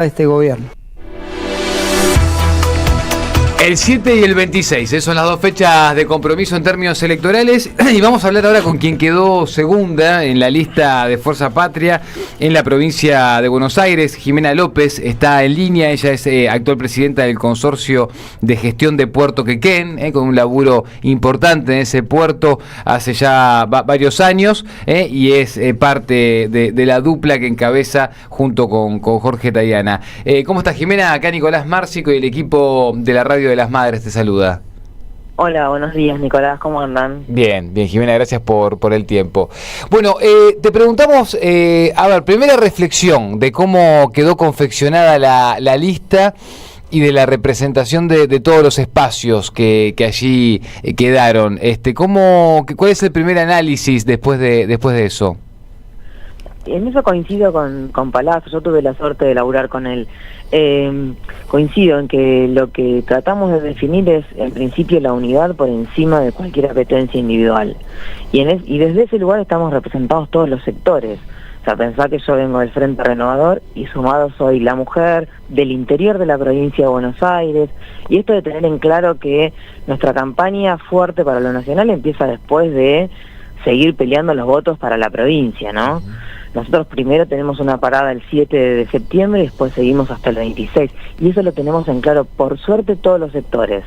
a este gobierno. El 7 y el 26, son las dos fechas de compromiso en términos electorales, y vamos a hablar ahora con quien quedó segunda en la lista de Fuerza Patria en la provincia de Buenos Aires. Jimena López está en línea, ella es actual presidenta del Consorcio de Gestión de Puerto Quequén, con un laburo importante en ese puerto hace ya varios años, y es parte de la dupla que encabeza junto con Jorge Tayana. ¿Cómo estás, Jimena? Acá Nicolás Márcico y el equipo de la Radio de las Madres te saluda. Hola, buenos días, Nicolás, ¿cómo andan? Bien, Jimena, gracias por el tiempo. Bueno, te preguntamos, a ver, primera reflexión de cómo quedó confeccionada la lista y de la representación de todos los espacios que allí quedaron. ¿Cuál es el primer análisis después de eso? En eso coincido con Palazzo. Yo tuve la suerte de laburar con él. Coincido en que lo que tratamos de definir es, en principio, la unidad por encima de cualquier apetencia individual. Y desde ese lugar estamos representados todos los sectores. O sea, pensá que yo vengo del Frente Renovador y sumado soy la mujer del interior de la provincia de Buenos Aires. Y esto de tener en claro que nuestra campaña fuerte para lo nacional empieza después de seguir peleando los votos para la provincia, ¿no? Nosotros primero tenemos una parada el 7 de septiembre y después seguimos hasta el 26. Y eso lo tenemos en claro, por suerte, todos los sectores.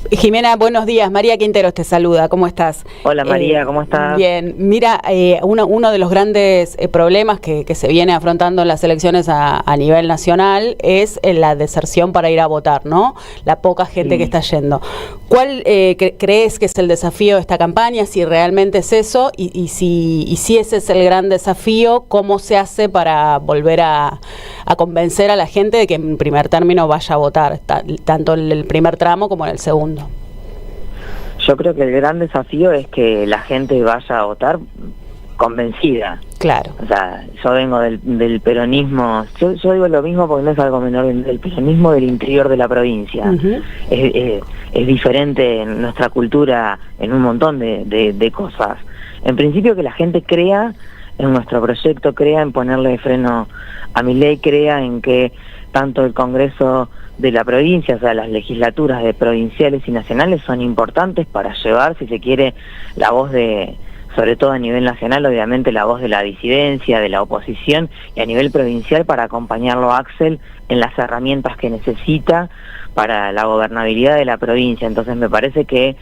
Jimena, buenos días. María Quinteros te saluda. ¿Cómo estás? Hola María, ¿cómo estás? Bien. Mira, uno de los grandes problemas que se viene afrontando en las elecciones a nivel nacional es la deserción para ir a votar, ¿no? La poca gente que está yendo. ¿Cuál crees que es el desafío de esta campaña? Si realmente es eso y si ese es el gran desafío, ¿cómo se hace para volver a convencer a la gente de que en primer término vaya a votar, tanto en el primer tramo como en el segundo? Yo creo que el gran desafío es que la gente vaya a votar convencida. Claro. O sea, yo vengo del peronismo, yo digo lo mismo porque no es algo menor, del peronismo del interior de la provincia. Uh-huh. Es diferente en nuestra cultura en un montón de cosas. En principio que la gente crea en nuestro proyecto, crea en ponerle freno a Milei, crea en que tanto el Congreso de la provincia, o sea, las legislaturas de provinciales y nacionales son importantes para llevar, si se quiere, la voz de, sobre todo a nivel nacional, obviamente la voz de la disidencia, de la oposición, y a nivel provincial para acompañarlo a Axel en las herramientas que necesita para la gobernabilidad de la provincia. Entonces me parece que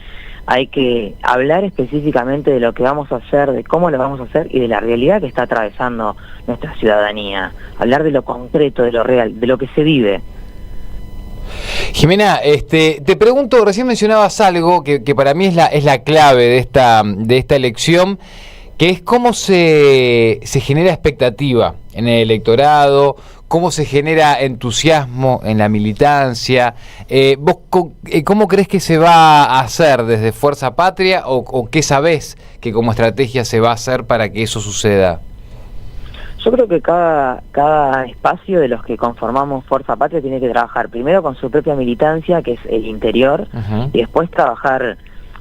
hay que hablar específicamente de lo que vamos a hacer, de cómo lo vamos a hacer y de la realidad que está atravesando nuestra ciudadanía. Hablar de lo concreto, de lo real, de lo que se vive. Jimena, te pregunto, recién mencionabas algo que para mí es la clave de esta elección, que es cómo se genera expectativa en el electorado, cómo se genera entusiasmo en la militancia. ¿Vos cómo crees que se va a hacer desde Fuerza Patria o qué sabés que como estrategia se va a hacer para que eso suceda? Yo creo que cada espacio de los que conformamos Fuerza Patria tiene que trabajar primero con su propia militancia, que es el interior, uh-huh, y después trabajar,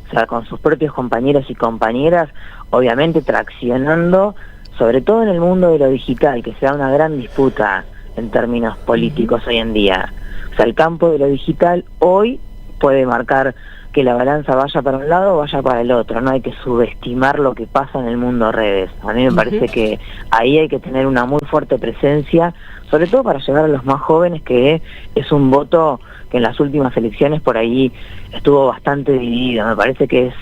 o sea, con sus propios compañeros y compañeras, obviamente traccionando, sobre todo en el mundo de lo digital, que se da una gran disputa en términos políticos hoy en día. O sea, el campo de lo digital hoy puede marcar que la balanza vaya para un lado o vaya para el otro. No hay que subestimar lo que pasa en el mundo redes. A mí me parece que ahí hay que tener una muy fuerte presencia, sobre todo para llegar a los más jóvenes, que es un voto que en las últimas elecciones por ahí estuvo bastante dividido. Me parece que es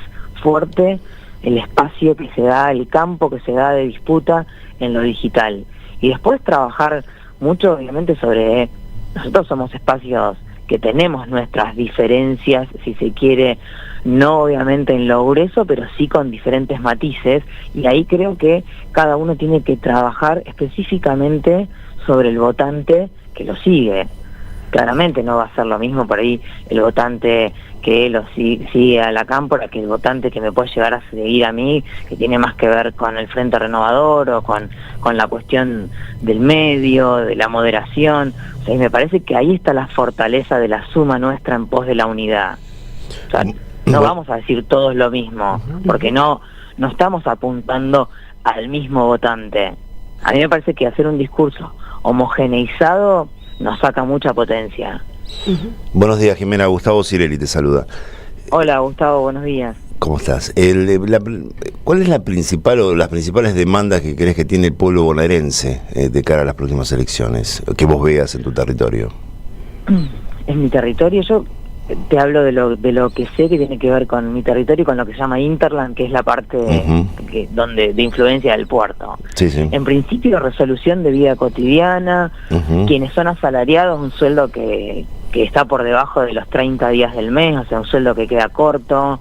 fuerte el espacio que se da, el campo que se da de disputa en lo digital. Y después trabajar mucho, obviamente, sobre... Nosotros somos espacios que tenemos nuestras diferencias, si se quiere, no obviamente en lo grueso, pero sí con diferentes matices, y ahí creo que cada uno tiene que trabajar específicamente sobre el votante que lo sigue. Claramente no va a ser lo mismo por ahí el votante que lo sigue a la cámpora que el votante que me puede llegar a seguir a mí, que tiene más que ver con el Frente Renovador o con la cuestión del medio, de la moderación. O sea, y me parece que ahí está la fortaleza de la suma nuestra en pos de la unidad. O sea, no vamos a decir todos lo mismo, porque no estamos apuntando al mismo votante. A mí me parece que hacer un discurso homogeneizado nos saca mucha potencia. Buenos días, Jimena. Gustavo Cirelli te saluda. Hola, Gustavo, buenos días. ¿Cómo estás? ¿Cuál es la principal o las principales demandas que crees que tiene el pueblo bonaerense de cara a las próximas elecciones, que vos veas en tu territorio? En mi territorio, yo te hablo de lo que sé que tiene que ver con mi territorio y con lo que se llama Interland, que es la parte de influencia del puerto. Sí, sí. En principio, resolución de vida cotidiana, quienes son asalariados, un sueldo que está por debajo de los 30 días del mes, o sea, un sueldo que queda corto,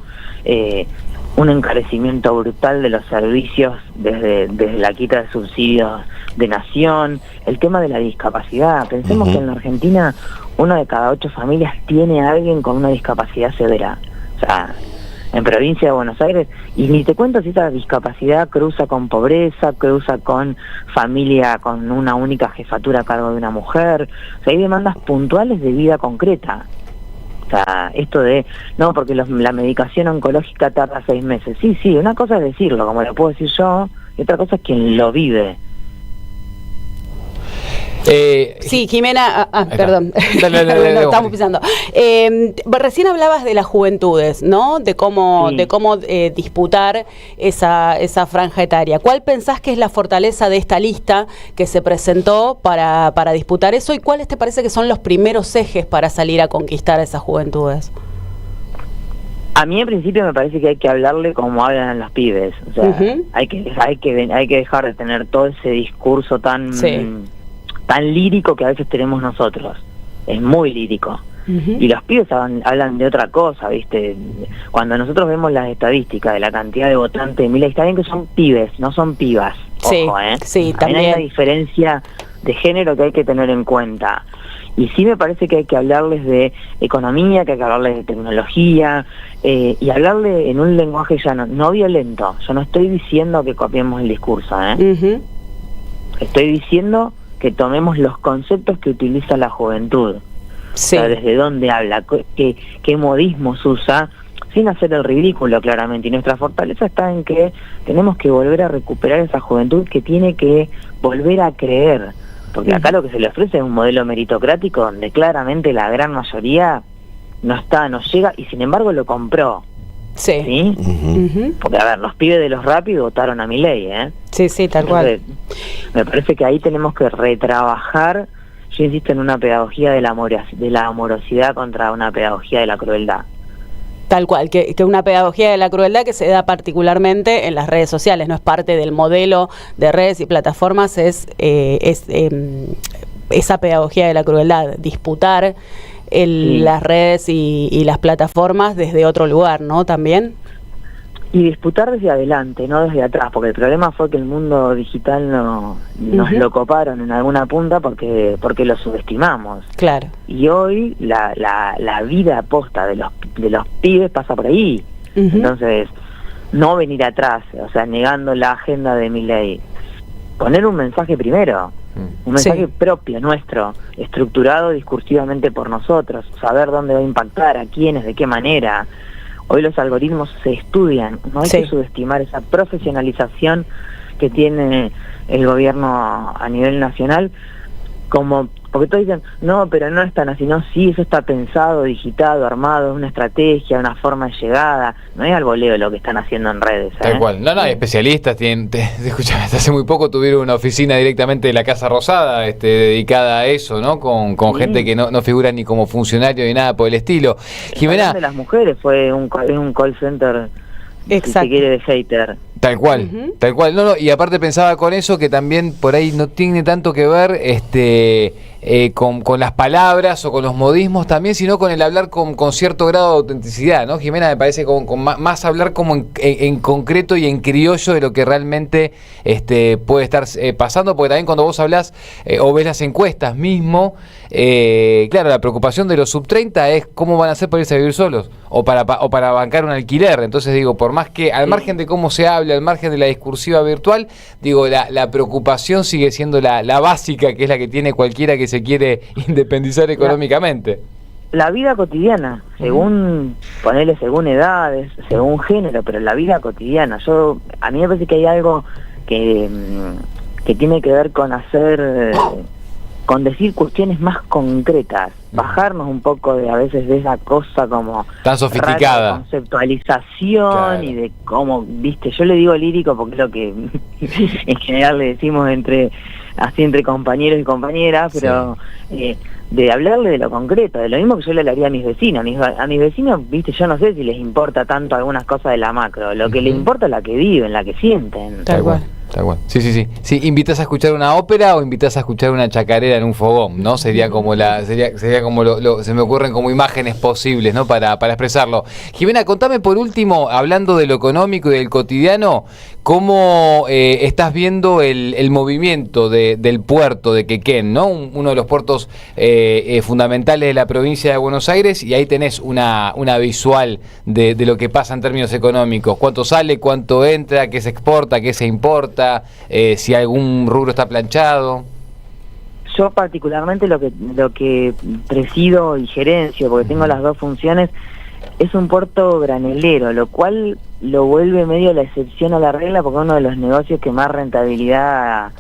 un encarecimiento brutal de los servicios desde la quita de subsidios de nación, el tema de la discapacidad. Pensemos que en la Argentina 1 de cada 8 familias tiene a alguien con una discapacidad severa. O sea, en provincia de Buenos Aires, y ni te cuento si esa discapacidad cruza con pobreza, cruza con familia con una única jefatura a cargo de una mujer. O sea, hay demandas puntuales de vida concreta. O sea, esto de, no, porque la medicación oncológica tarda 6 meses. Sí, una cosa es decirlo, como lo puedo decir yo, y otra cosa es quien lo vive. Sí, Jimena, perdón, Dale, estamos pisando. Recién hablabas de las juventudes, ¿no? De cómo disputar esa franja etaria. ¿Cuál pensás que es la fortaleza de esta lista que se presentó para disputar eso? ¿Y cuáles te parece que son los primeros ejes para salir a conquistar a esas juventudes? A mí en principio me parece que hay que hablarle como hablan los pibes. O sea, hay que dejar de tener todo ese discurso tan lírico que a veces tenemos nosotros. Es muy lírico. Y los pibes hablan de otra cosa, ¿viste? Cuando nosotros vemos las estadísticas de la cantidad de votantes de Milei, está bien que son pibes, no son pibas. Ojo, sí, también hay una diferencia de género que hay que tener en cuenta. Y sí me parece que hay que hablarles de economía, que hay que hablarles de tecnología, y hablarle en un lenguaje llano, no violento. Yo no estoy diciendo que copiemos el discurso, Estoy diciendo que tomemos los conceptos que utiliza la juventud. Sí. O sea, desde dónde habla, qué modismos usa, sin hacer el ridículo, claramente. Y nuestra fortaleza está en que tenemos que volver a recuperar esa juventud que tiene que volver a creer. Porque acá lo que se le ofrece es un modelo meritocrático donde claramente la gran mayoría no llega, y sin embargo lo compró. Sí. Porque, a ver, los pibes de los Rappi votaron a Milei, Sí, tal cual. Me parece que ahí tenemos que retrabajar. Yo insisto en una pedagogía de la amorosidad contra una pedagogía de la crueldad. Tal cual, que una pedagogía de la crueldad que se da particularmente en las redes sociales, no es parte del modelo de redes y plataformas, es esa pedagogía de la crueldad, disputar las redes y las plataformas desde otro lugar, ¿no? También. Y disputar desde adelante, no desde atrás, porque el problema fue que el mundo digital nos lo coparon en alguna punta porque lo subestimamos. Claro. Y hoy la vida posta de los pibes pasa por ahí. Entonces, no venir atrás, o sea, negando la agenda de Milei. Poner un mensaje primero, un mensaje propio, nuestro, estructurado discursivamente por nosotros, saber dónde va a impactar, a quiénes, de qué manera. Hoy los algoritmos se estudian, no hay que subestimar esa profesionalización que tiene el gobierno a nivel nacional, porque todos dicen, no, pero no es tan así, no, sí, eso está pensado, digitado, armado, es una estrategia, una forma de llegada, no es al voleo lo que están haciendo en redes. Tal cual, no, hay especialistas, escuchame, hasta hace muy poco tuvieron una oficina directamente de la Casa Rosada, dedicada a eso, ¿no? Con gente que no figura ni como funcionario ni nada por el estilo. Jimena. De las mujeres fue un call center, si se quiere, de hater. Tal cual, tal cual. No, y aparte pensaba con eso que también por ahí no tiene tanto que ver con las palabras o con los modismos también, sino con el hablar con cierto grado de autenticidad, ¿no? Jimena, me parece con más hablar como en concreto y en criollo de lo que realmente puede estar pasando, porque también cuando vos hablás o ves las encuestas mismo, claro, la preocupación de los sub-30 es cómo van a hacer para irse a vivir solos o para bancar un alquiler. Entonces digo, por más que al margen de cómo se habla, al margen de la discursiva virtual, digo, la preocupación sigue siendo la básica, que es la que tiene cualquiera que se quiere independizar económicamente. La vida cotidiana, según edades, según género, pero la vida cotidiana. A mí me parece que hay algo que tiene que ver con hacer con decir cuestiones más concretas, bajarnos un poco de a veces de esa cosa como tan sofisticada rara de conceptualización, claro. Y de cómo, viste, yo le digo lírico porque es lo que en general le decimos así entre compañeros y compañeras, pero sí. De hablarle de lo concreto, de lo mismo que yo le hablaría a mis vecinos. A mis vecinos, viste, yo no sé si les importa tanto algunas cosas de la macro, lo que les importa es la que viven, la que sienten. Tal cual. Sí. ¿Invitas a escuchar una ópera o invitas a escuchar una chacarera en un fogón? ¿No? Sería como sería como se me ocurren como imágenes posibles, ¿no? Para expresarlo. Jimena, contame por último, hablando de lo económico y del cotidiano, ¿cómo estás viendo el movimiento del puerto de Quequén, ¿no? Uno de los puertos fundamentales de la provincia de Buenos Aires, y ahí tenés una visual de lo que pasa en términos económicos. ¿Cuánto sale, cuánto entra, qué se exporta, qué se importa? Si algún rubro está planchado. Yo particularmente lo que presido y gerencio, porque tengo las dos funciones, es un puerto granelero, lo cual lo vuelve medio la excepción a la regla, porque es uno de los negocios que más rentabilidad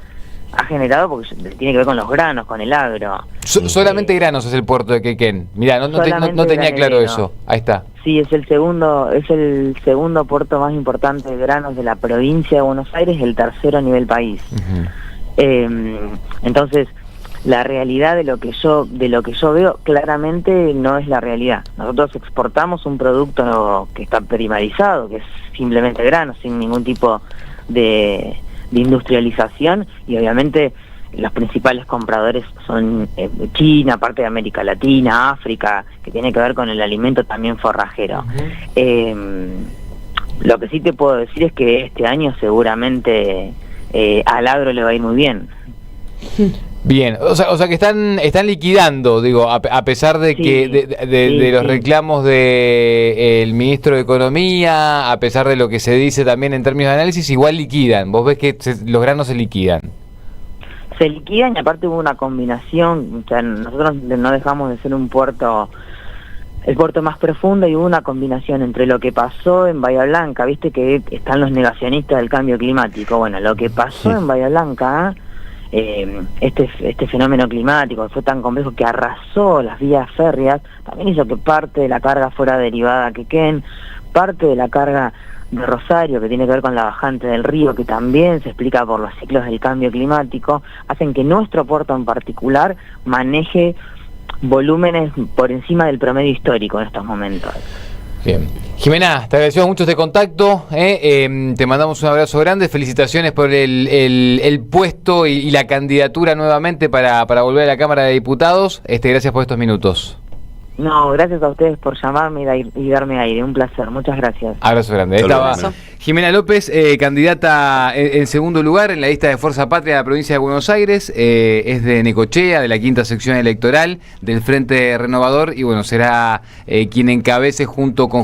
ha generado, porque tiene que ver con los granos, con el agro. Solamente granos es el puerto de Quequén. Mirá, no tenía claro eso. Ahí está. Sí, es el segundo puerto más importante de granos de la provincia de Buenos Aires, el tercero a nivel país. Entonces, la realidad de lo que yo veo claramente no es la realidad. Nosotros exportamos un producto que está primarizado, que es simplemente grano, sin ningún tipo de industrialización, y obviamente los principales compradores son China, parte de América Latina, África, que tiene que ver con el alimento también forrajero. Lo que sí te puedo decir es que este año seguramente al agro le va a ir muy bien. Bien, o sea que están liquidando, digo, a pesar de que de los reclamos del ministro de Economía, a pesar de lo que se dice también en términos de análisis, igual liquidan. Vos ves que los granos se liquidan. Se liquidan, y aparte hubo una combinación, o sea, nosotros no dejamos de ser el puerto más profundo, y hubo una combinación entre lo que pasó en Bahía Blanca, viste que están los negacionistas del cambio climático. Bueno, lo que pasó en Bahía Blanca, este fenómeno climático fue tan complejo que arrasó las vías férreas, también hizo que parte de la carga fuera derivada a Quequén, parte de la carga de Rosario, que tiene que ver con la bajante del río, que también se explica por los ciclos del cambio climático, hacen que nuestro puerto en particular maneje volúmenes por encima del promedio histórico en estos momentos. Bien. Jimena, te agradecemos mucho este contacto, te mandamos un abrazo grande, felicitaciones por el puesto y la candidatura nuevamente para volver a la Cámara de Diputados. Gracias por estos minutos. No, gracias a ustedes por llamarme y darme aire, un placer, muchas gracias. Abrazo grande. Estaba Jimena López, candidata en segundo lugar en la lista de Fuerza Patria de la provincia de Buenos Aires, es de Necochea, de la quinta sección electoral del Frente Renovador, y bueno, será quien encabece junto con Jorge